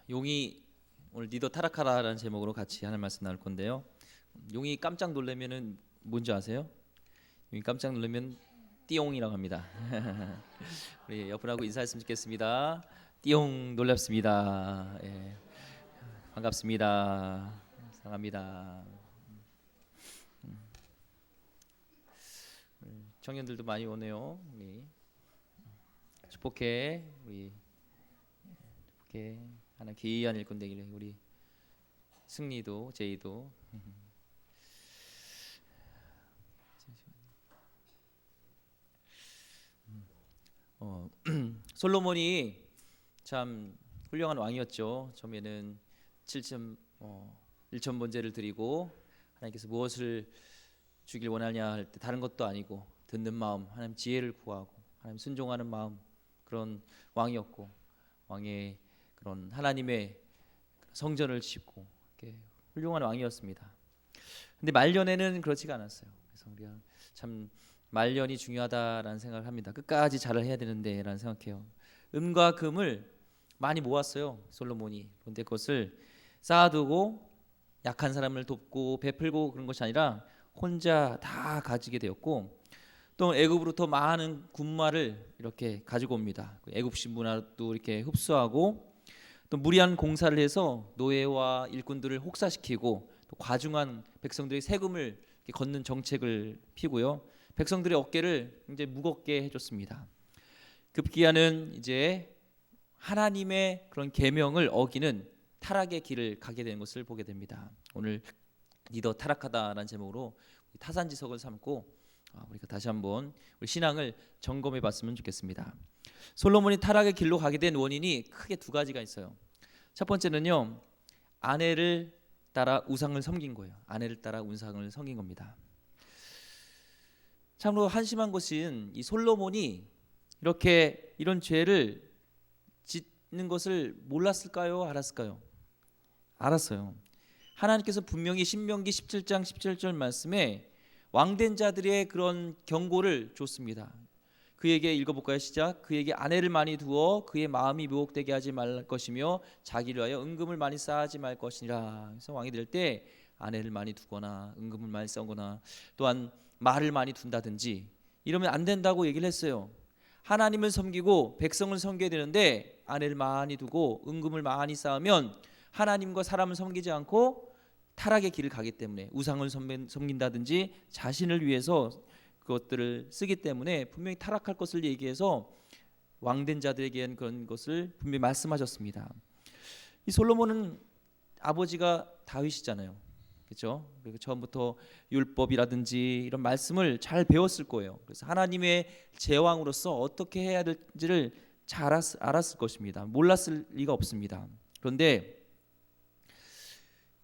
용이 오늘 니더 타락하라라는 제목으로 같이 하는 말씀 나눌 건데요. 용이 깜짝 놀라면은 뭔지 아세요? 용이 깜짝 놀라면 띠용이라고 합니다. 우리 옆분하고 인사했으면 좋겠습니다. 띠용 놀랍습니다. 예, 반갑습니다. 사랑합니다. 청년들도 많이 오네요. 우리 축복해. 우리 축복해. 하나 귀한 일꾼 되기를. 우리 승리도 제이도 솔로몬이 참 훌륭한 왕이었죠. 처음에는 1천 번제를 드리고 하나님께서 무엇을 주길 원하냐 할 때 다른 것도 아니고 듣는 마음, 하나님 지혜를 구하고 하나님 순종하는 마음, 그런 왕이었고, 왕의 그런 하나님의 성전을 짓고 이렇게 훌륭한 왕이었습니다. 근데 말년에는 그렇지가 않았어요. 그래서 우리가 참 말년이 중요하다라는 생각을 합니다. 끝까지 잘을 해야 되는데라는 생각해요. 은과 금을 많이 모았어요, 솔로몬이. 그런데 그것을 쌓아두고 약한 사람을 돕고 베풀고 그런 것이 아니라 혼자 다 가지게 되었고, 또 애굽으로부터 많은 군마를 이렇게 가지고 옵니다. 애굽식 문화도 이렇게 흡수하고, 또 무리한 공사를 해서 노예와 일꾼들을 혹사시키고, 또 과중한 백성들의 세금을 걷는 정책을 피고요, 백성들의 어깨를 굉장히 무겁게 해줬습니다. 급기야는 이제 하나님의 그런 계명을 어기는 타락의 길을 가게 되는 것을 보게 됩니다. 오늘 니더 타락하다라는 제목으로 타산지석을 삼고 우리가 다시 한번 우리 신앙을 점검해 봤으면 좋겠습니다. 솔로몬이 타락의 길로 가게 된 원인이 크게 두 가지가 있어요. 첫 번째는요, 아내를 따라 우상을 섬긴 거예요. 아내를 따라 우상을 섬긴 겁니다. 참으로 한심한 것은 이 솔로몬이 이렇게 이런 죄를 짓는 것을 몰랐을까요? 알았을까요? 알았어요. 하나님께서 분명히 신명기 17장 17절 말씀에 왕된 자들의 그런 경고를 줬습니다. 그에게 읽어볼까요? 시작. 그에게 아내를 많이 두어 그의 마음이 미혹되게 하지 말 것이며 자기를 위하여 은금을 많이 쌓지 말 것이니라. 그래서 왕이 될 때 아내를 많이 두거나 은금을 많이 쌓거나 또한 말을 많이 둔다든지 이러면 안 된다고 얘기를 했어요. 하나님을 섬기고 백성을 섬겨야 되는데 아내를 많이 두고 은금을 많이 쌓으면 하나님과 사람을 섬기지 않고 타락의 길을 가기 때문에, 우상을 섬긴다든지 자신을 위해서 그것들을 쓰기 때문에 분명히 타락할 것을 얘기해서 왕된 자들에게는 그런 것을 분명히 말씀하셨습니다. 이 솔로몬은 아버지가 다윗이잖아요, 그렇죠? 그리고 처음부터 율법이라든지 이런 말씀을 잘 배웠을 거예요. 그래서 하나님의 제왕으로서 어떻게 해야 될지를 잘 알았을 것입니다. 몰랐을 리가 없습니다. 그런데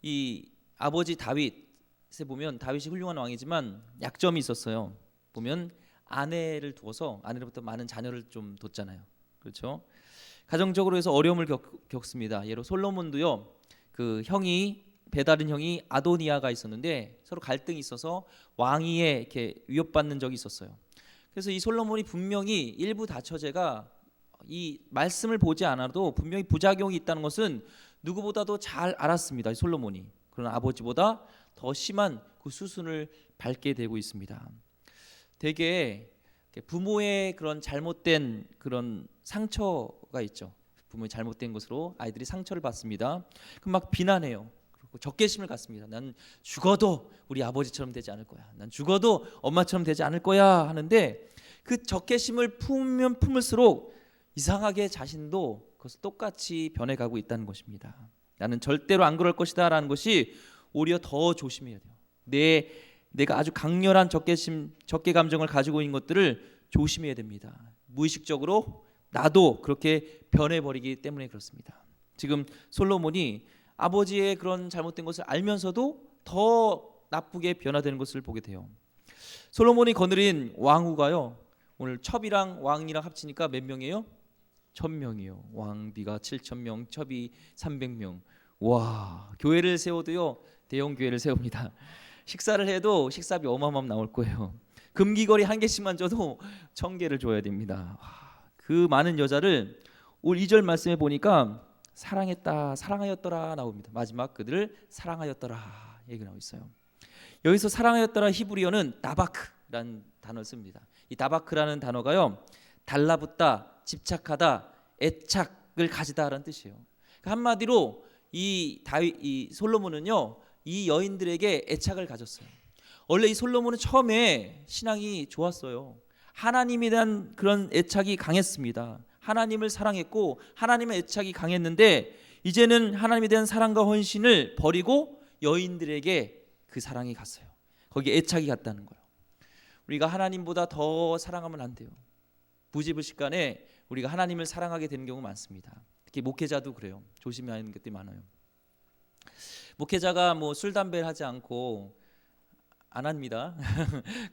이 아버지 다윗에 보면 다윗이 훌륭한 왕이지만 약점이 있었어요. 보면 아내를 두어서 아내로부터 많은 자녀를 좀 뒀잖아요, 그렇죠? 가정적으로 해서 어려움을 겪습니다. 예로 솔로몬도요, 그 형이 배다른 형이 아도니아가 있었는데 서로 갈등이 있어서 왕위에 이렇게 위협받는 적이 있었어요. 그래서 이 솔로몬이 분명히 일부 다처제가 이 말씀을 보지 않아도 분명히 부작용이 있다는 것은 누구보다도 잘 알았습니다. 솔로몬이. 그러나 아버지보다 더 심한 그 수순을 밟게 되고 있습니다. 대개 부모의 그런 잘못된 그런 상처가 있죠. 부모의 잘못된 것으로 아이들이 상처를 받습니다. 그럼 막 비난해요. 그리고 적개심을 갖습니다. 난 죽어도 우리 아버지처럼 되지 않을 거야. 난 죽어도 엄마처럼 되지 않을 거야 하는데, 그 적개심을 품으면 품을수록 이상하게 자신도 그것을 똑같이 변해가고 있다는 것입니다. 나는 절대로 안 그럴 것이다 라는 것이 오히려 더 조심해야 돼요. 내가 아주 강렬한 적개 감정을 가지고 있는 것들을 조심해야 됩니다. 무의식적으로 나도 그렇게 변해버리기 때문에 그렇습니다. 지금 솔로몬이 아버지의 그런 잘못된 것을 알면서도 더 나쁘게 변화되는 것을 보게 돼요. 솔로몬이 거느린 왕후가요, 오늘 첩이랑 왕이랑 합치니까 몇 명이에요? 1000명이요. 왕비가 7000명, 첩이 300명. 와, 교회를 세워도요, 대형 교회를 세웁니다. 식사를 해도 식사비 어마어마하게 나올 거예요. 금기거리 한 개씩만 줘도 1000개를 줘야 됩니다. 와, 그 많은 여자를 올 2절 말씀에 보니까 사랑했다, 사랑하였더라 나옵니다. 마지막 그들을 사랑하였더라 얘기 나오고 있어요. 여기서 사랑하였더라 히브리어는 다바크라는 단어를 씁니다. 이 다바크라는 단어가요, 달라붙다, 집착하다, 애착을 가지다라는 뜻이에요. 그러니까 한마디로 이 솔로몬은요, 이 여인들에게 애착을 가졌어요. 원래 이 솔로몬은 처음에 신앙이 좋았어요. 하나님에 대한 그런 애착이 강했습니다. 하나님을 사랑했고 하나님의 애착이 강했는데, 이제는 하나님에 대한 사랑과 헌신을 버리고 여인들에게 그 사랑이 갔어요. 거기에 애착이 갔다는 거예요. 우리가 하나님보다 더 사랑하면 안 돼요. 부지불식간에 우리가 하나님을 사랑하게 되는 경우 많습니다. 특히 목회자도 그래요. 조심해야 하는 것들이 많아요. 목회자가 뭐 술 담배를 하지 않고 안 합니다.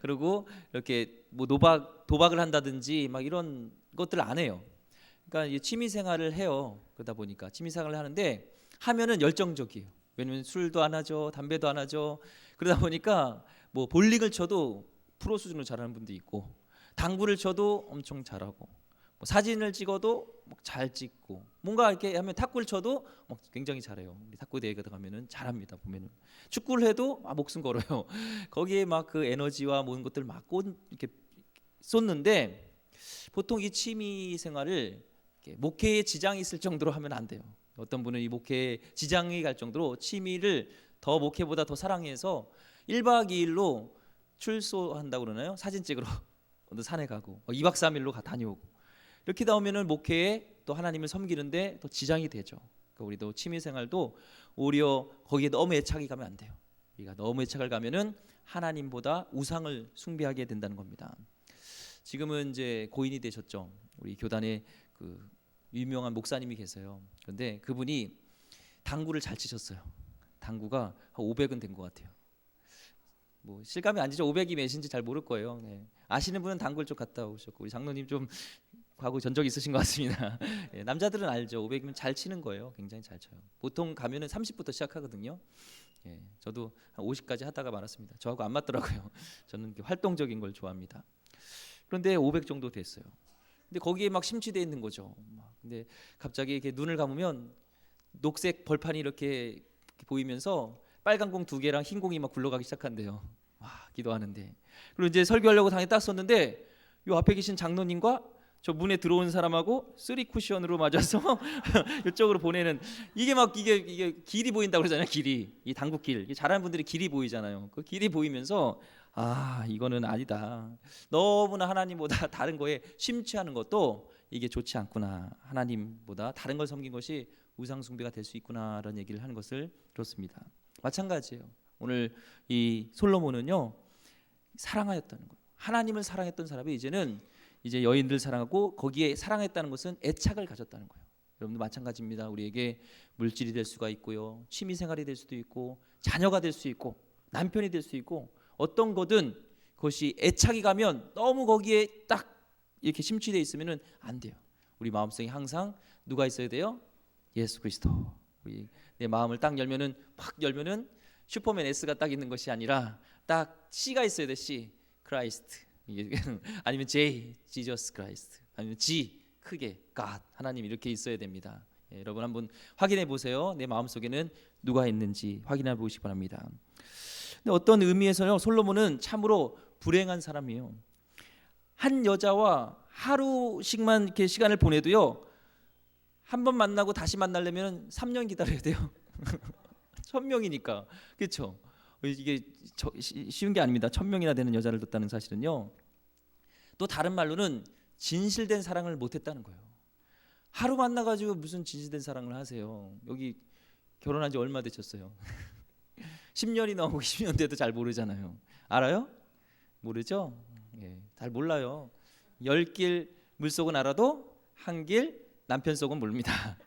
그리고 이렇게 뭐 도박을 한다든지 막 이런 것들 안 해요. 그러니까 취미 생활을 해요. 그러다 보니까 취미 생활을 하는데 하면은 열정적이에요. 왜냐면 술도 안 하죠, 담배도 안 하죠. 그러다 보니까 뭐 볼링을 쳐도 프로 수준으로 잘하는 분도 있고, 당구를 쳐도 엄청 잘하고, 뭐 사진을 찍어도 잘 찍고, 뭔가 이렇게 하면 탁구를 쳐도 굉장히 잘해요. 탁구 대회 가면은 잘합니다. 보면은 축구를 해도 목숨 걸어요. 거기에 막 그 에너지와 모든 것들을 막 이렇게 쏟는데, 보통 이 취미 생활을 목회에 지장이 있을 정도로 하면 안 돼요. 어떤 분은 이 목회에 지장이 갈 정도로 취미를 더 목회보다 더 사랑해서 1박 2일로 출소한다고 그러나요? 사진 찍으러 어느 산에 가고 2박 3일로 다녀오고, 이렇게 나오면은 목회에 또 하나님을 섬기는데 또 지장이 되죠. 그러니까 우리도 취미 생활도 오히려 거기에 너무 애착이 가면 안 돼요. 우리가 너무 애착을 가면은 하나님보다 우상을 숭배하게 된다는 겁니다. 지금은 이제 고인이 되셨죠. 우리 교단에 그 유명한 목사님이 계세요. 그런데 그분이 당구를 잘 치셨어요. 당구가 한 500은 된 것 같아요. 뭐 실감이 안 지죠. 500이 몇인지 잘 모를 거예요. 네. 아시는 분은 당구를 좀 갔다 오셨고, 우리 장로님 좀 가고 전적 있으신 것 같습니다. 네, 남자들은 알죠. 500이면 잘 치는 거예요. 굉장히 잘 쳐요. 보통 가면은 30부터 시작하거든요. 예, 저도 한 50까지 하다가 말았습니다. 저하고 안 맞더라고요. 저는 활동적인 걸 좋아합니다. 그런데 500 정도 됐어요. 근데 거기에 막 심취돼 있는 거죠. 근데 갑자기 이렇게 눈을 감으면 녹색 벌판이 이렇게 보이면서 빨간 공 2개랑 흰 공이 막 굴러가기 시작한대요. 와, 기도하는데. 그리고 이제 설교하려고 당에 딱 섰는데 요 앞에 계신 장로님과 저 문에 들어온 사람하고 3쿠션으로 맞아서 이쪽으로 보내는, 이게 길이 보인다고 그러잖아요. 길이, 이 당구길, 잘하는 분들이 길이 보이잖아요. 그 길이 보이면서 이거는 아니다. 너무나 하나님보다 다른 거에 심취하는 것도 이게 좋지 않구나. 하나님보다 다른 걸 섬긴 것이 우상 숭배가 될 수 있구나라는 얘기를 하는 것을 들었습니다. 마찬가지예요. 오늘 이 솔로몬은요, 사랑하였다는 거예요. 하나님을 사랑했던 사람이 이제 여인들을 사랑하고 거기에 사랑했다는 것은 애착을 가졌다는 거예요. 여러분도 마찬가지입니다. 우리에게 물질이 될 수가 있고요, 취미 생활이 될 수도 있고, 자녀가 될 수 있고, 남편이 될 수 있고, 어떤 거든 그것이 애착이 가면 너무 거기에 딱 이렇게 심취되어 있으면은 안 돼요. 우리 마음속에 항상 누가 있어야 돼요? 예수 그리스도. 내 마음을 딱 열면은 슈퍼맨 S가 딱 있는 것이 아니라 딱 C가 있어야 돼. C, 크라이스트. 아니면 J, 지저스 크라이스트. 아니면 G, 크게 God, 하나님, 이렇게 있어야 됩니다. 여러분 한번 확인해 보세요. 내 마음속에는 누가 있는지 확인해 보시기 바랍니다. 근데 어떤 의미에서요, 솔로몬은 참으로 불행한 사람이에요. 한 여자와 하루씩만 이렇게 시간을 보내도요, 한 번 만나고 다시 만나려면 3년 기다려야 돼요. 1000명이니까. 그렇죠? 이게 쉬운 게 아닙니다. 1000명이나 되는 여자를 뒀다는 사실은요. 또 다른 말로는 진실된 사랑을 못했다는 거예요. 하루 만나가지고 무슨 진실된 사랑을 하세요. 여기 결혼한 지 얼마 되셨어요? 10년이 넘고 20년 돼도 잘 모르잖아요. 알아요? 모르죠? 예, 잘 몰라요. 10길 물속은 알아도 한 길 남편 속은 모릅니다.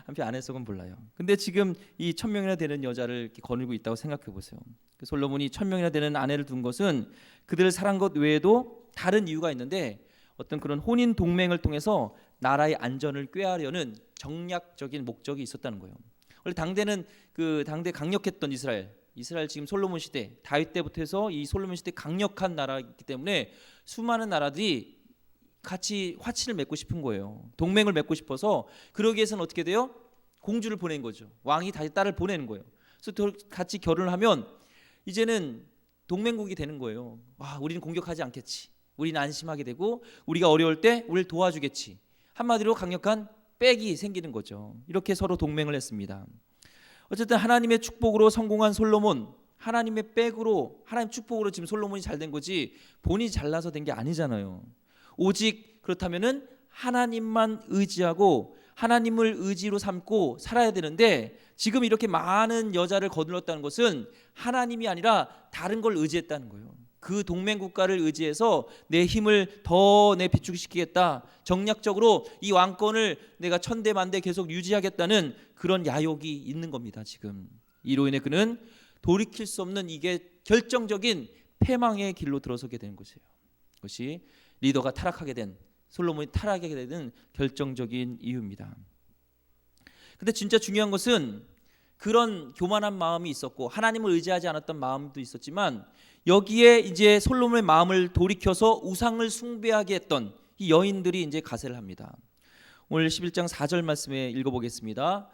한편 아내 속은 몰라요. 근데 지금 이 1000명이나 되는 여자를 이렇게 거느리고 있다고 생각해 보세요. 솔로몬이 1000명이나 되는 아내를 둔 것은 그들을 사랑한 것 외에도 다른 이유가 있는데, 어떤 그런 혼인 동맹을 통해서 나라의 안전을 꾀하려는 정략적인 목적이 있었다는 거예요. 원래 당대는 당대 강력했던 이스라엘 지금 솔로몬 시대, 다윗 때부터 해서 이 솔로몬 시대 강력한 나라이기 때문에 수많은 나라들이 같이 화친을 맺고 싶은 거예요. 동맹을 맺고 싶어서. 그러기 위해서는 어떻게 돼요? 공주를 보낸 거죠. 왕이 다시 딸을 보내는 거예요. 그래서 같이 결혼을 하면 이제는 동맹국이 되는 거예요. 와, 우리는 공격하지 않겠지. 우리는 안심하게 되고 우리가 어려울 때 우리를 도와주겠지. 한마디로 강력한 백이 생기는 거죠. 이렇게 서로 동맹을 했습니다. 어쨌든 하나님의 축복으로 성공한 솔로몬, 하나님의 백으로, 하나님 축복으로 지금 솔로몬이 잘 된 거지 본인이 잘나서 된 게 아니잖아요. 오직 그렇다면은 하나님만 의지하고 하나님을 의지로 삼고 살아야 되는데, 지금 이렇게 많은 여자를 거둘렀다는 것은 하나님이 아니라 다른 걸 의지했다는 거예요. 그 동맹 국가를 의지해서 내 힘을 더 비축시키겠다, 정략적으로 이 왕권을 내가 천대만대 계속 유지하겠다는 그런 야욕이 있는 겁니다. 지금 이로 인해 그는 돌이킬 수 없는 이게 결정적인 패망의 길로 들어서게 되는 것이에요. 그것이 리더가 타락하게 된, 솔로몬이 타락하게 되는 결정적인 이유입니다. 근데 진짜 중요한 것은 그런 교만한 마음이 있었고 하나님을 의지하지 않았던 마음도 있었지만, 여기에 이제 솔로몬의 마음을 돌이켜서 우상을 숭배하게 했던 이 여인들이 이제 가세를 합니다. 오늘 11장 4절 말씀에 읽어보겠습니다.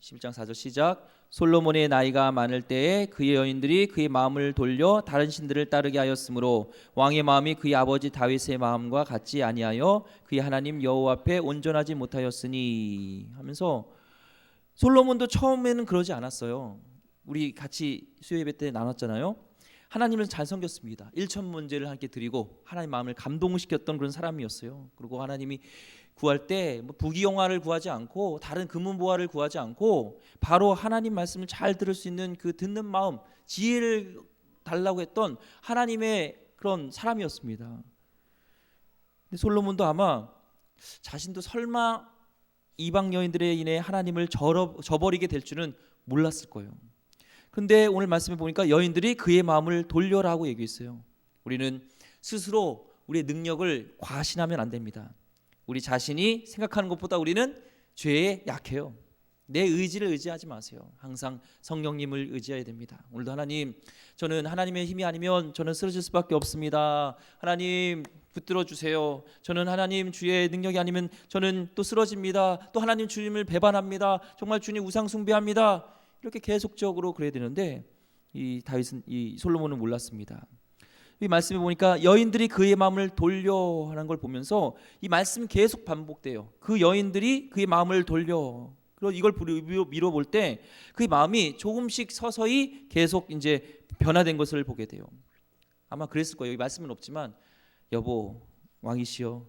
11장 4절 시작. 솔로몬의 나이가 많을 때에 그의 여인들이 그의 마음을 돌려 다른 신들을 따르게 하였으므로 왕의 마음이 그의 아버지 다윗의 마음과 같지 아니하여 그의 하나님 여호와 앞에 온전하지 못하였으니 하면서, 솔로몬도 처음에는 그러지 않았어요. 우리 같이 수요 예배 때 나눴잖아요. 하나님을 잘 섬겼습니다. 일천문제를 함께 드리고 하나님 마음을 감동시켰던 그런 사람이었어요. 그리고 하나님이 구할 때 부귀영화를 구하지 않고 다른 금은보화를 구하지 않고 바로 하나님 말씀을 잘 들을 수 있는 그 듣는 마음, 지혜를 달라고 했던 하나님의 그런 사람이었습니다. 근데 솔로몬도 아마 자신도 설마 이방 여인들에 인해 하나님을 저버리게 될 줄은 몰랐을 거예요. 근데 오늘 말씀에 보니까 여인들이 그의 마음을 돌려라고 얘기했어요. 우리는 스스로 우리의 능력을 과신하면 안 됩니다. 우리 자신이 생각하는 것보다 우리는 죄에 약해요. 내 의지를 의지하지 마세요. 항상 성령님을 의지해야 됩니다. 오늘도 하나님, 저는 하나님의 힘이 아니면 저는 쓰러질 수밖에 없습니다. 하나님 붙들어 주세요. 저는 하나님 주의 능력이 아니면 저는 또 쓰러집니다. 또 하나님 주님을 배반합니다. 정말 주님 우상 숭배합니다. 이렇게 계속적으로 그래야 되는데 이 다윗은, 이 솔로몬은 몰랐습니다. 이 말씀에 보니까 여인들이 그의 마음을 돌려 하는 걸 보면서 이 말씀이 계속 반복돼요. 그 여인들이 그의 마음을 돌려. 그리고 이걸 미뤄볼 때 그의 마음이 조금씩 서서히 계속 이제 변화된 것을 보게 돼요. 아마 그랬을 거예요. 여기 말씀은 없지만, 여보 왕이시여,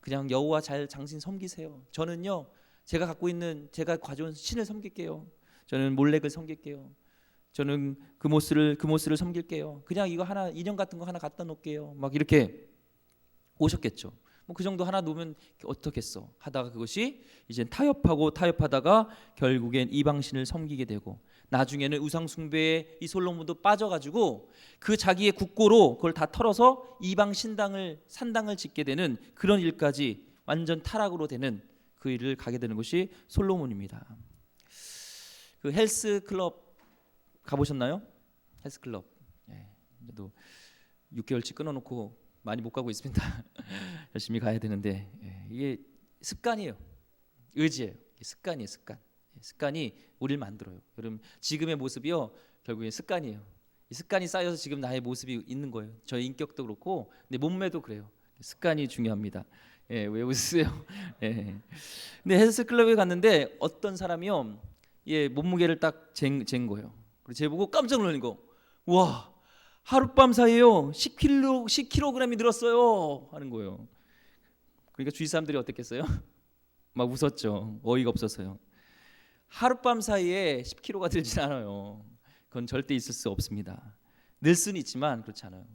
그냥 여호와 잘 당신 섬기세요. 저는요 제가 갖고 있는, 제가 가져온 신을 섬길게요. 저는 몰렉을 섬길게요. 저는 그 모스를 섬길게요. 그냥 이거 하나, 인형 같은 거 하나 갖다 놓을게요. 막 이렇게 오셨겠죠. 뭐 그 정도 하나 놓으면 어떻겠어 하다가 그것이 이제 타협하다가 결국엔 이방신을 섬기게 되고, 나중에는 우상 숭배에 이 솔로몬도 빠져가지고 그 자기의 국고로 그걸 다 털어서 이방 산당을 짓게 되는 그런 일까지 완전 타락으로 되는 그 일을 가게 되는 것이 솔로몬입니다. 그 헬스클럽 가보셨나요? 헬스클럽. 저도 6개월치 끊어놓고 많이 못 가고 있습니다. 열심히 가야 되는데 이게 습관이에요. 의지예요. 습관이에요. 습관이 우리를 만들어요. 여러분, 지금의 모습이요 결국엔 습관이에요. 이 습관이 쌓여서 지금 나의 모습이 있는 거예요. 저의 인격도 그렇고 내 몸매도 그래요. 습관이 중요합니다. 왜 웃으세요? 근데 헬스클럽에 갔는데 어떤 사람이요, 몸무게를 딱 잰 거예요. 그래서 제 보고 깜짝 놀란 거. 와, 하룻밤 사이에요 10kg이 늘었어요 하는 거예요. 그러니까 주위 사람들이 어땠겠어요? 막 웃었죠. 어이가 없어서요. 하룻밤 사이에 10kg가 들진 않아요. 그건 절대 있을 수 없습니다. 늘 수는 있지만 그렇지 않아요.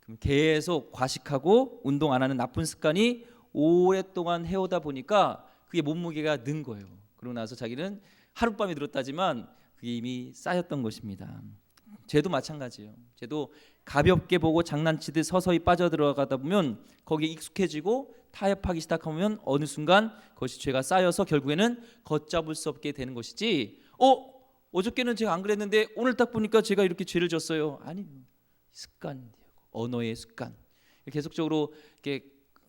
그럼 계속 과식하고 운동 안 하는 나쁜 습관이 오랫동안 해오다 보니까 그게 몸무게가 는 거예요. 그러고 나서 자기는 하룻밤에 늘었다지만 그게 이미 쌓였던 것입니다. 죄도 마찬가지예요. 죄도 가볍게 보고 장난치듯 서서히 빠져들어가다 보면 거기에 익숙해지고 타협하기 시작하면 어느 순간 그것이 죄가 쌓여서 결국에는 걷잡을 수 없게 되는 것이지, 어저께는 제가 안 그랬는데 오늘 딱 보니까 제가 이렇게 죄를 졌어요. 아니, 습관, 언어의 습관. 계속적으로 이렇게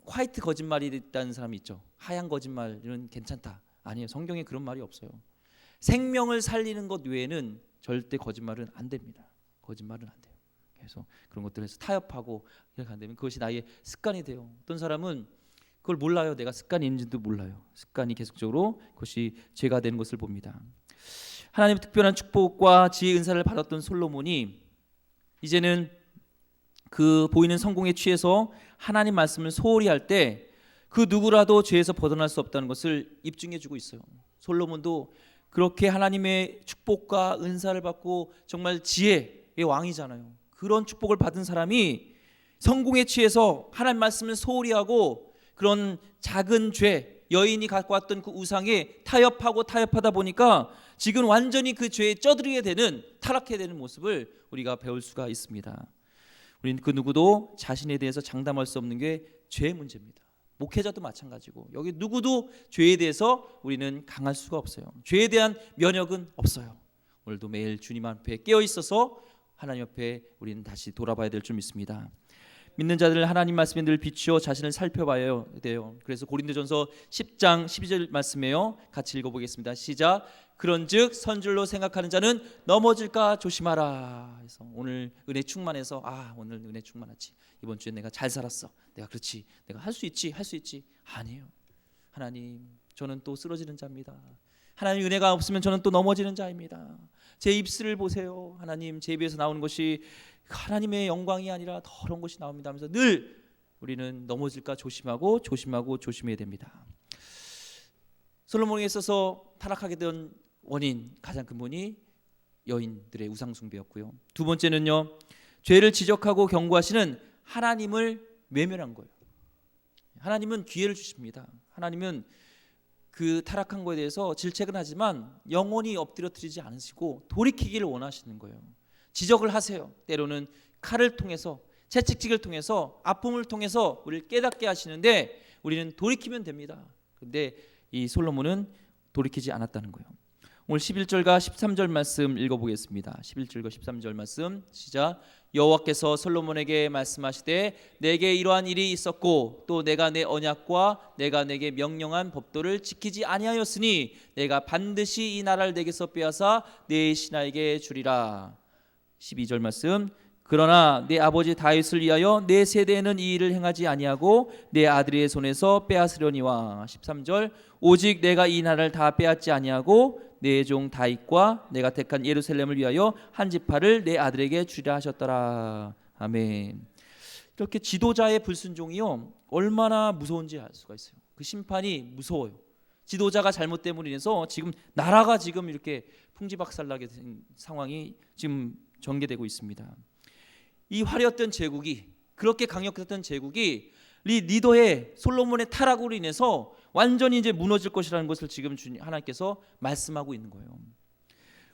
화이트 거짓말이 있다는 사람이 있죠. 하얀 거짓말은 괜찮다. 아니에요. 성경에 그런 말이 없어요. 생명을 살리는 것 외에는 절대 거짓말은 안 됩니다. 거짓말은 안 돼요. 그래서 그런 것들에서 타협하고 이렇게 안 되면 그것이 나의 습관이 돼요. 어떤 사람은 그걸 몰라요. 내가 습관이 있는지도 몰라요. 습관이 계속적으로 그것이 죄가 되는 것을 봅니다. 하나님의 특별한 축복과 지혜의 은사를 받았던 솔로몬이 이제는 그 보이는 성공에 취해서 하나님 말씀을 소홀히 할 때 그 누구라도 죄에서 벗어날 수 없다는 것을 입증해 주고 있어요. 솔로몬도 그렇게 하나님의 축복과 은사를 받고 정말 지혜의 왕이잖아요. 그런 축복을 받은 사람이 성공에 취해서 하나님 말씀을 소홀히 하고 그런 작은 죄, 여인이 갖고 왔던 그 우상에 타협하다 보니까 지금 완전히 그 죄에 쩌들게 되는, 타락해야 되는 모습을 우리가 배울 수가 있습니다. 우리는 그 누구도 자신에 대해서 장담할 수 없는 게 죄의 문제입니다. 목회자도 마찬가지고 여기 누구도 죄에 대해서 우리는 강할 수가 없어요. 죄에 대한 면역은 없어요. 오늘도 매일 주님 앞에 깨어 있어서 하나님 앞에 우리는 다시 돌아봐야 될 줄 믿습니다. 믿는 자들 하나님 말씀에 늘 비추어 자신을 살펴봐야 돼요. 그래서 고린도전서 10장 12절 말씀이에요. 같이 읽어보겠습니다. 시작. 그런즉 선줄로 생각하는 자는 넘어질까 조심하라. 그래서 오늘 은혜 충만해서 오늘 은혜 충만하지. 이번 주에 내가 잘 살았어. 내가 그렇지. 내가 할 수 있지. 아니에요. 하나님, 저는 또 쓰러지는 자입니다. 하나님 은혜가 없으면 저는 또 넘어지는 자입니다. 제 입술을 보세요. 하나님, 제 입에서 나오는 것이 하나님의 영광이 아니라 더러운 것이 나옵니다 하면서 늘 우리는 넘어질까 조심해야 됩니다. 솔로몬에 있어서 타락하게 된 원인, 가장 근본이 여인들의 우상 숭배였고요. 두 번째는요, 죄를 지적하고 경고하시는 하나님을 외면한 거예요. 하나님은 기회를 주십니다. 하나님은 그 타락한 것에 대해서 질책은 하지만 영원히 엎드려뜨리지 않으시고 돌이키기를 원하시는 거예요. 지적을 하세요. 때로는 칼을 통해서, 채찍질을 통해서, 아픔을 통해서 우리를 깨닫게 하시는데 우리는 돌이키면 됩니다. 그런데 이 솔로몬은 돌이키지 않았다는 거예요. 오늘 11절과 13절 말씀 읽어보겠습니다. 11절과 13절 말씀 시작. 여호와께서 솔로몬에게 말씀하시되 내게 이러한 일이 있었고 또 내가 내 언약과 내가 내게 명령한 법도를 지키지 아니하였으니 내가 반드시 이 나라를 내게서 빼앗아 내 신하에게 주리라. 12절 말씀. 그러나 내 아버지 다윗을 위하여 내 세대에는 이 일을 행하지 아니하고 내 아들의 손에서 빼앗으려니와. 13절. 오직 내가 이 나라를 다 빼앗지 아니하고 내 종 다윗과 내가 택한 예루살렘을 위하여 한 지파를 내 아들에게 주리라 하셨더라. 아멘. 이렇게 지도자의 불순종이요 얼마나 무서운지 알 수가 있어요. 그 심판이 무서워요. 지도자가 잘못됨으로 인해서 지금 나라가 지금 이렇게 풍지박살나게 된 상황이 지금 전개되고 있습니다. 이 화려했던 제국이, 그렇게 강력했던 제국이 리더의 솔로몬의 타락으로 인해서 완전히 이제 무너질 것이라는 것을 지금 하나님께서 말씀하고 있는 거예요.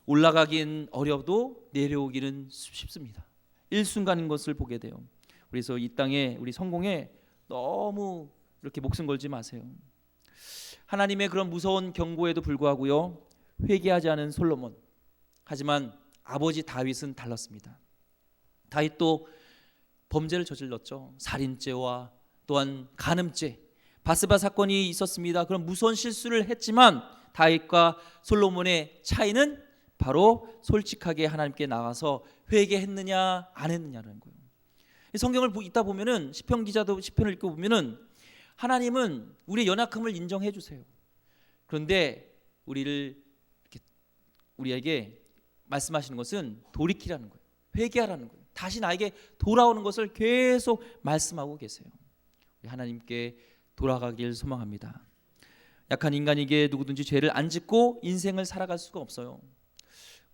올라가긴 어려도 내려오기는 쉽습니다. 일순간인 것을 보게 돼요. 그래서 이 땅에 우리 성공에 너무 이렇게 목숨 걸지 마세요. 하나님의 그런 무서운 경고에도 불구하고요 회개하지 않은 솔로몬. 하지만 아버지 다윗은 달랐습니다. 다윗도 범죄를 저질렀죠. 살인죄와 또한 간음죄, 바스바 사건이 있었습니다. 그런 무서운 실수를 했지만 다윗과 솔로몬의 차이는 바로 솔직하게 하나님께 나가서 회개했느냐 안 했느냐라는 거예요. 성경을 읽다 보면은 시편 기자도 시편을 읽고 보면은 하나님은 우리의 연약함을 인정해 주세요. 그런데 우리에게 말씀하시는 것은 돌이키라는 거예요. 회개하라는 거예요. 다시 나에게 돌아오는 것을 계속 말씀하고 계세요. 하나님께 돌아가길 소망합니다. 약한 인간에게 누구든지 죄를 안 짓고 인생을 살아갈 수가 없어요.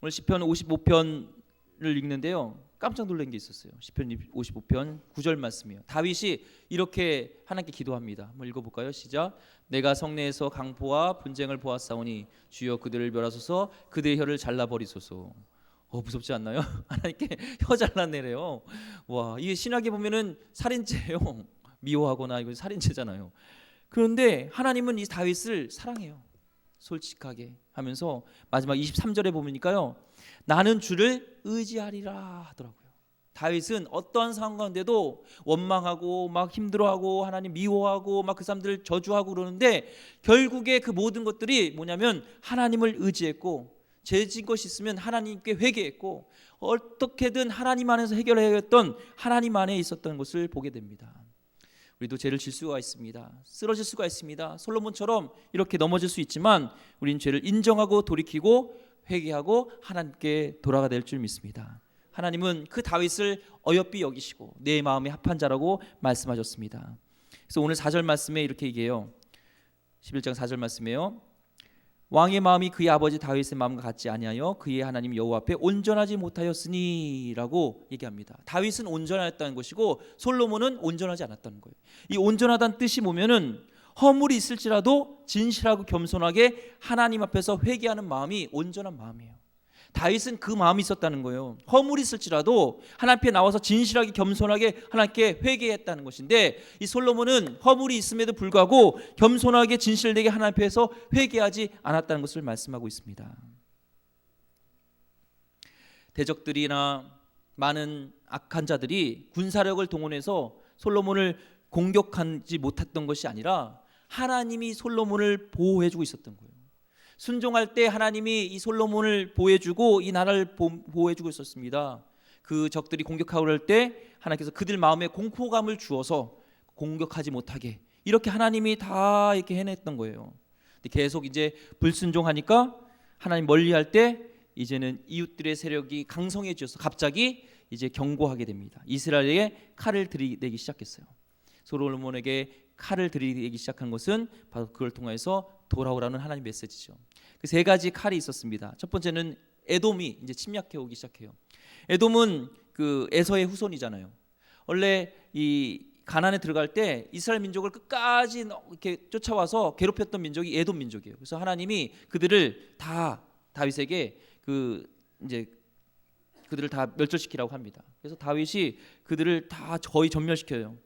오늘 시편 55편을 읽는데요 깜짝 놀란 게 있었어요. 시편 55편 9절 말씀이에요. 다윗이 이렇게 하나님께 기도합니다. 한번 읽어볼까요? 시작. 내가 성내에서 강포와 분쟁을 보았사오니 주여 그들을 멸하소서, 그들의 혀를 잘라버리소서. 무섭지 않나요? 하나님께 혀 잘라내래요. 와, 이게 신학에 보면은 살인죄예요. 미워하거나 이거 살인죄잖아요. 그런데 하나님은 이 다윗을 사랑해요. 솔직하게 하면서 마지막 23절에 보니까요 나는 주를 의지하리라 하더라고요. 다윗은 어떠한 상황 가운데도 원망하고 막 힘들어하고 하나님 미워하고 막 그 사람들을 저주하고 그러는데 결국에 그 모든 것들이 뭐냐면 하나님을 의지했고 죄진 것이 있으면 하나님께 회개했고 어떻게든 하나님 안에서 해결해야겠던 하나님 안에 있었던 것을 보게 됩니다. 우리도 죄를 질 수가 있습니다. 쓰러질 수가 있습니다. 솔로몬처럼 이렇게 넘어질 수 있지만 우리는 죄를 인정하고 돌이키고 회개하고 하나님께 돌아가야 될 줄 믿습니다. 하나님은 그 다윗을 어여삐 여기시고 내 마음에 합한 자라고 말씀하셨습니다. 그래서 오늘 4절 말씀에 이렇게 얘기해요. 11장 4절 말씀이에요. 왕의 마음이 그의 아버지 다윗의 마음과 같지 아니하여 그의 하나님 여호와 앞에 온전하지 못하였으니 라고 얘기합니다. 다윗은 온전하였다는 것이고 솔로몬은 온전하지 않았다는 거예요. 이 온전하다는 뜻이 뭐냐면 허물이 있을지라도 진실하고 겸손하게 하나님 앞에서 회개하는 마음이 온전한 마음이에요. 다윗은 그 마음이 있었다는 거예요. 허물이 있을지라도 하나님 앞에 나와서 진실하게 겸손하게 하나님께 회개했다는 것인데 이 솔로몬은 허물이 있음에도 불구하고 겸손하게 진실되게 하나님 앞에서 회개하지 않았다는 것을 말씀하고 있습니다. 대적들이나 많은 악한 자들이 군사력을 동원해서 솔로몬을 공격하지 못했던 것이 아니라 하나님이 솔로몬을 보호해주고 있었던 거예요. 순종할 때 하나님이 이 솔로몬을 보호해주고 이 나라를 보호해주고 있었습니다. 그 적들이 공격하고 그럴 때 하나님께서 그들 마음에 공포감을 주어서 공격하지 못하게 이렇게 하나님이 다 이렇게 해냈던 거예요. 근데 계속 이제 불순종하니까 하나님 멀리할 때 이제는 이웃들의 세력이 강성해져서 갑자기 이제 경고하게 됩니다. 이스라엘에게 칼을 들이대기 시작했어요. 솔로몬에게 칼을 들이대기 시작한 것은 바로 그걸 통해서 돌아오라는 하나님 메시지죠. 그 세 가지 칼이 있었습니다. 첫 번째는 에돔이 이제 침략해 오기 시작해요. 에돔은 그 에서의 후손이잖아요. 원래 이 가나안에 들어갈 때 이스라엘 민족을 끝까지 이렇게 쫓아와서 괴롭혔던 민족이 에돔 민족이에요. 그래서 하나님이 그들을 다 다윗에게 이제 그들을 다 멸절시키라고 합니다. 그래서 다윗이 그들을 다 거의 전멸시켜요.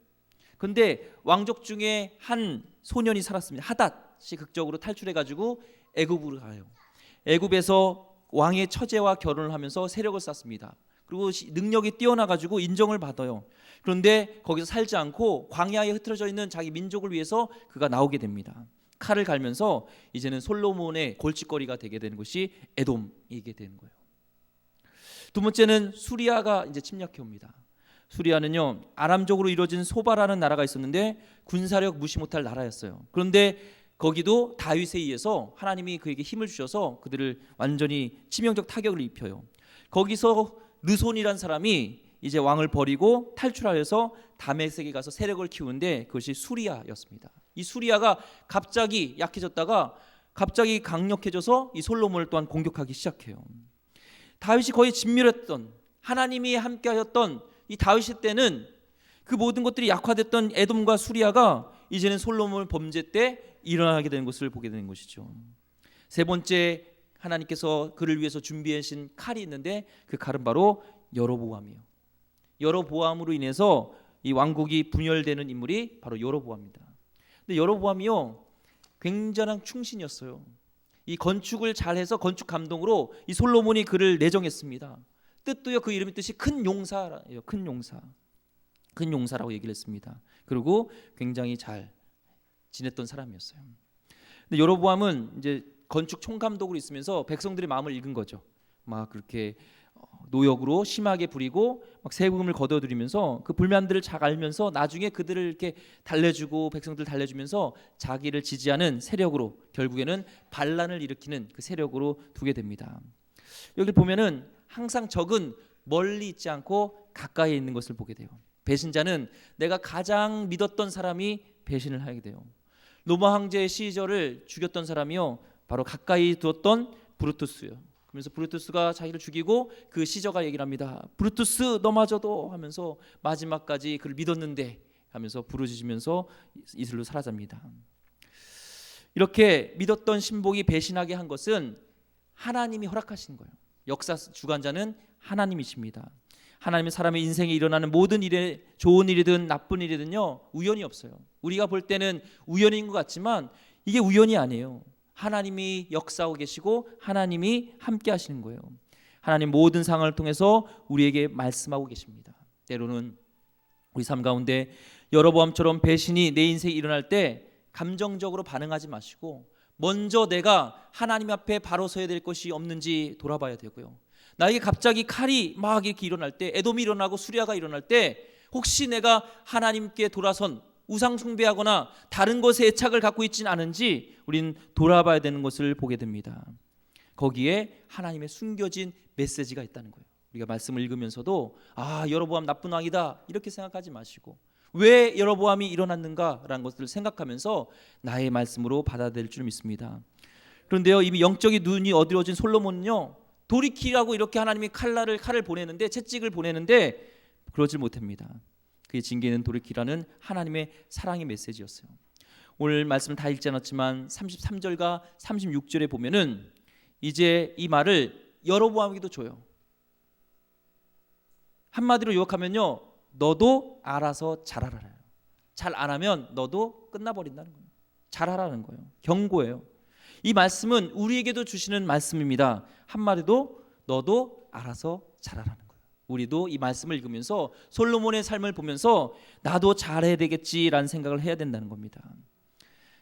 그런데 왕족 중에 한 소년이 살았습니다. 하닷이 극적으로 탈출해가지고 애굽으로 가요. 애굽에서 왕의 처제와 결혼을 하면서 세력을 쌓습니다. 그리고 능력이 뛰어나가지고 인정을 받아요. 그런데 거기서 살지 않고 광야에 흩어져 있는 자기 민족을 위해서 그가 나오게 됩니다. 칼을 갈면서 이제는 솔로몬의 골칫거리가 되게 되는 것이 에돔이게 되는 거예요. 두 번째는 수리아가 이제 침략해 옵니다. 수리아는요 아람족으로 이루어진 소바라는 나라가 있었는데 군사력 무시 못할 나라였어요. 그런데 거기도 다윗에 의해서 하나님이 그에게 힘을 주셔서 그들을 완전히 치명적 타격을 입혀요. 거기서 르손이란 사람이 이제 왕을 버리고 탈출하여서 다메섹에 가서 세력을 키우는데 그것이 수리아였습니다. 이 수리아가 갑자기 약해졌다가 갑자기 강력해져서 이 솔로몬을 또한 공격하기 시작해요. 다윗이 거의 진멸했던 하나님이 함께하셨던 이 다윗 때는 그 모든 것들이 약화됐던 에돔과 수리아가 이제는 솔로몬 범죄 때 일어나게 되는 것을 보게 되는 것이죠. 세 번째 하나님께서 그를 위해서 준비해 주신 칼이 있는데 그 칼은 바로 여로보암이에요. 여로보암으로 인해서 이 왕국이 분열되는 인물이 바로 여로보암입니다. 근데 여로보암이요 굉장한 충신이었어요. 이 건축을 잘해서 건축 감독으로 이 솔로몬이 그를 내정했습니다. 뜻도요 그 이름의 뜻이 큰 용사예요. 큰 용사. 큰 용사라고 얘기를 했습니다. 그리고 굉장히 잘 지냈던 사람이었어요. 근데 여로보암은 이제 건축 총감독으로 있으면서 백성들의 마음을 읽은 거죠. 막 그렇게 노역으로 심하게 부리고 막 세금을 거둬들이면서 그 불만들을 잘 알면서 나중에 그들을 이렇게 달래주고 백성들 달래주면서 자기를 지지하는 세력으로 결국에는 반란을 일으키는 그 세력으로 두게 됩니다. 여기 보면은 항상 적은 멀리 있지 않고 가까이 있는 것을 보게 돼요. 배신자는 내가 가장 믿었던 사람이 배신을 하게 돼요. 로마 황제의 시절을 죽였던 사람이요 바로 가까이 두었던 브루투스요. 그러면서 브루투스가 자기를 죽이고 그 시저가 얘기를 합니다. 브루투스 너마저도 하면서 마지막까지 그를 믿었는데 하면서 부르짖으면서 이슬로 사라집니다. 이렇게 믿었던 신복이 배신하게 한 것은 하나님이 허락하신 거예요. 역사 주관자는 하나님이십니다. 하나님은 사람의 인생에 일어나는 모든 일에 좋은 일이든 나쁜 일이든요 우연이 없어요. 우리가 볼 때는 우연인 것 같지만 이게 우연이 아니에요. 하나님이 역사하고 계시고 하나님이 함께 하시는 거예요. 하나님 모든 상황을 통해서 우리에게 말씀하고 계십니다. 때로는 우리 삶 가운데 여로보암처럼 배신이 내 인생에 일어날 때 감정적으로 반응하지 마시고 먼저 내가 하나님 앞에 바로 서야 될 것이 없는지 돌아봐야 되고요. 나에게 갑자기 칼이 막 이렇게 일어날 때, 에돔이 일어나고 수리아가 일어날 때 혹시 내가 하나님께 돌아선 우상 숭배하거나 다른 것에 애착을 갖고 있지는 않은지 우린 돌아봐야 되는 것을 보게 됩니다. 거기에 하나님의 숨겨진 메시지가 있다는 거예요. 우리가 말씀을 읽으면서도 여로보암 나쁜 왕이다 이렇게 생각하지 마시고 왜 여로보암이 일어났는가라는 것들을 생각하면서 나의 말씀으로 받아들일 줄 믿습니다. 그런데요, 이미 영적인 눈이 어두워진 솔로몬은요, 돌이키라고 이렇게 하나님이 칼을 보내는데, 채찍을 보내는데 그러질 못합니다. 그의 징계는 돌이키라는 하나님의 사랑의 메시지였어요. 오늘 말씀을 다 읽지 않았지만 33절과 36절에 보면은 이제 이 말을 여로보암에게도 줘요. 한마디로 요약하면요, 너도 알아서 잘하라요. 잘 안 하면 너도 끝나버린다는 거예요. 잘하라는 거예요. 경고예요. 이 말씀은 우리에게도 주시는 말씀입니다. 한마디로 너도 알아서 잘하라는 거예요. 우리도 이 말씀을 읽으면서 솔로몬의 삶을 보면서 나도 잘해야 되겠지라는 생각을 해야 된다는 겁니다.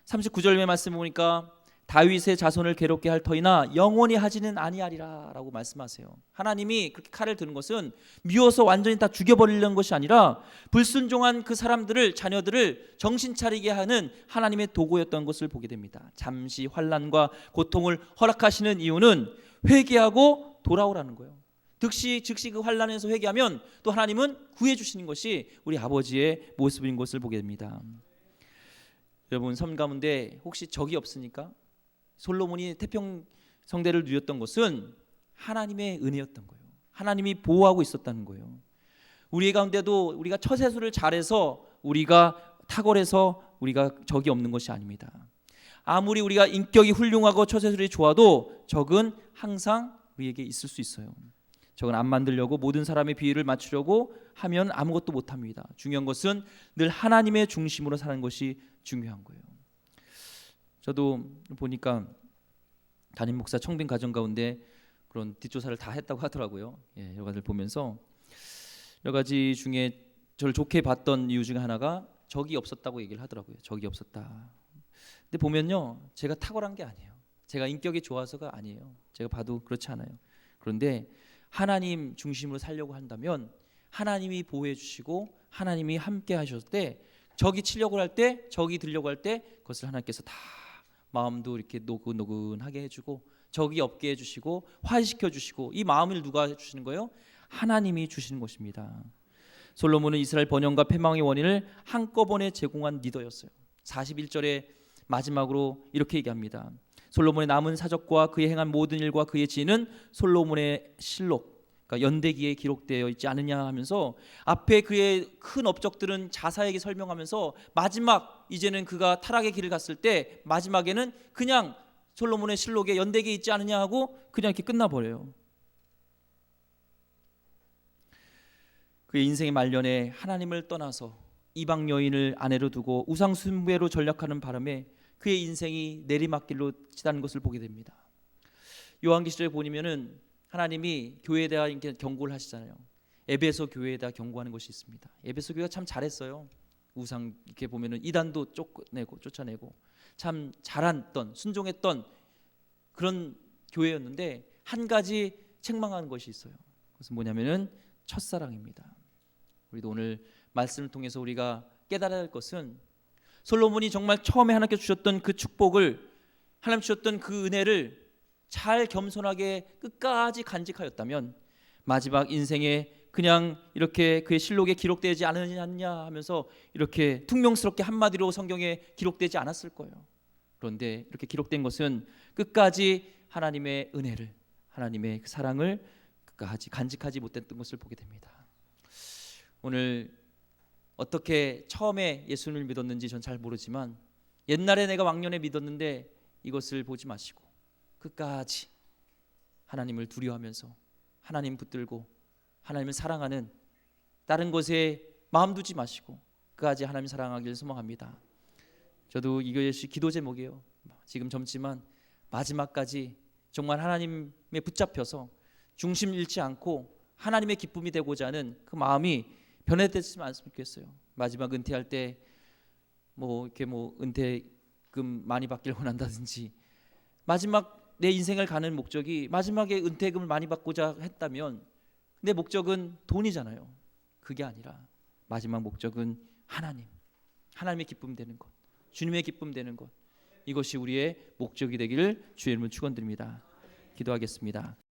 39절의 말씀 보니까 다윗의 자손을 괴롭게 할 터이나 영원히 하지는 아니하리라 라고 말씀하세요. 하나님이 그렇게 칼을 드는 것은 미워서 완전히 다 죽여버리려는 것이 아니라 불순종한 그 사람들을, 자녀들을 정신 차리게 하는 하나님의 도구였던 것을 보게 됩니다. 잠시 환난과 고통을 허락하시는 이유는 회개하고 돌아오라는 거예요. 즉시 그 환난에서 회개하면 또 하나님은 구해 주시는 것이 우리 아버지의 모습인 것을 보게 됩니다. 여러분, 삶 가운데 혹시 적이 없습니까? 솔로몬이 태평성대를 누렸던 것은 하나님의 은혜였던 거예요. 하나님이 보호하고 있었다는 거예요. 우리 가운데도 우리가 처세술을 잘해서 우리가 탁월해서 우리가 적이 없는 것이 아닙니다. 아무리 우리가 인격이 훌륭하고 처세술이 좋아도 적은 항상 우리에게 있을 수 있어요. 적은 안 만들려고 모든 사람의 비위를 맞추려고 하면 아무것도 못합니다. 중요한 것은 늘 하나님의 중심으로 사는 것이 중요한 거예요. 저도 보니까 담임 목사 청빙 과정 가운데 그런 뒷조사를 다 했다고 하더라고요. 여러 가지를 보면서 여러 가지 중에 저를 좋게 봤던 이유 중에 하나가 적이 없었다고 얘기를 하더라고요. 적이 없었다. 근데 보면요, 제가 탁월한 게 아니에요. 제가 인격이 좋아서가 아니에요. 제가 봐도 그렇지 않아요. 그런데 하나님 중심으로 살려고 한다면 하나님이 보호해 주시고 하나님이 함께 하셨을 때 적이 치려고 할 때, 적이 들려고 할 때 그것을 하나님께서 다 마음도 이렇게 노근노근하게 해주고 적이 없게 해주시고 화해시켜 주시고, 이 마음을 누가 주시는 거예요? 하나님이 주시는 것입니다. 솔로몬은 이스라엘 번영과 패망의 원인을 한꺼번에 제공한 리더였어요. 41절에 마지막으로 이렇게 얘기합니다. 솔로몬의 남은 사적과 그의 행한 모든 일과 그의 지혜는 솔로몬의 실록, 그러니까 연대기에 기록되어 있지 않느냐 하면서 앞에 그의 큰 업적들은 자세하게 설명하면서 마지막 이제는 그가 타락의 길을 갔을 때 마지막에는 그냥 솔로몬의 실록에 연대기에 있지 않느냐 하고 그냥 이렇게 끝나버려요. 그의 인생의 말년에 하나님을 떠나서 이방 여인을 아내로 두고 우상 숭배로 전락하는 바람에 그의 인생이 내리막길로 치닫는 것을 보게 됩니다. 요한계시록에 보면은 하나님이 교회에 대한 이렇게 경고를 하시잖아요. 에베소 교회에 대한 경고하는 것이 있습니다. 에베소 교회가 참 잘했어요. 우상 이렇게 보면은 이단도 쫓아내고 참 잘했던, 순종했던 그런 교회였는데 한 가지 책망하는 것이 있어요. 그것은 뭐냐면은 첫사랑입니다. 우리도 오늘 말씀을 통해서 우리가 깨달아야 할 것은 솔로몬이 정말 처음에 하나님께 주셨던 그 축복을, 하나님 주셨던 그 은혜를 잘 겸손하게 끝까지 간직하였다면 마지막 인생에 그냥 이렇게 그의 실록에 기록되지 않느냐 하면서 이렇게 퉁명스럽게 한마디로 성경에 기록되지 않았을 거예요. 그런데 이렇게 기록된 것은 끝까지 하나님의 은혜를, 하나님의 그 사랑을 끝까지 간직하지 못했던 것을 보게 됩니다. 오늘 어떻게 처음에 예수님을 믿었는지 전 잘 모르지만 옛날에 내가 왕년에 믿었는데 이것을 보지 마시고 끝까지 하나님을 두려워하면서 하나님 붙들고 하나님을 사랑하는, 다른 것에 마음 두지 마시고 끝까지 하나님 사랑하기를 소망합니다. 저도 이것이 기도 제목이에요. 지금 젊지만 마지막까지 정말 하나님에 붙잡혀서 중심 잃지 않고 하나님의 기쁨이 되고자 하는 그 마음이 변해됐으면 않았으면 좋겠어요. 마지막 은퇴할 때 뭐 이렇게 뭐 은퇴금 많이 받길 원한다든지, 마지막 내 인생을 가는 목적이 마지막에 은퇴금을 많이 받고자 했다면 내 목적은 돈이잖아요. 그게 아니라 마지막 목적은 하나님의 기쁨 되는 것, 주님의 기쁨 되는 것, 이것이 우리의 목적이 되기를 주의 이름으로 축원드립니다. 기도하겠습니다.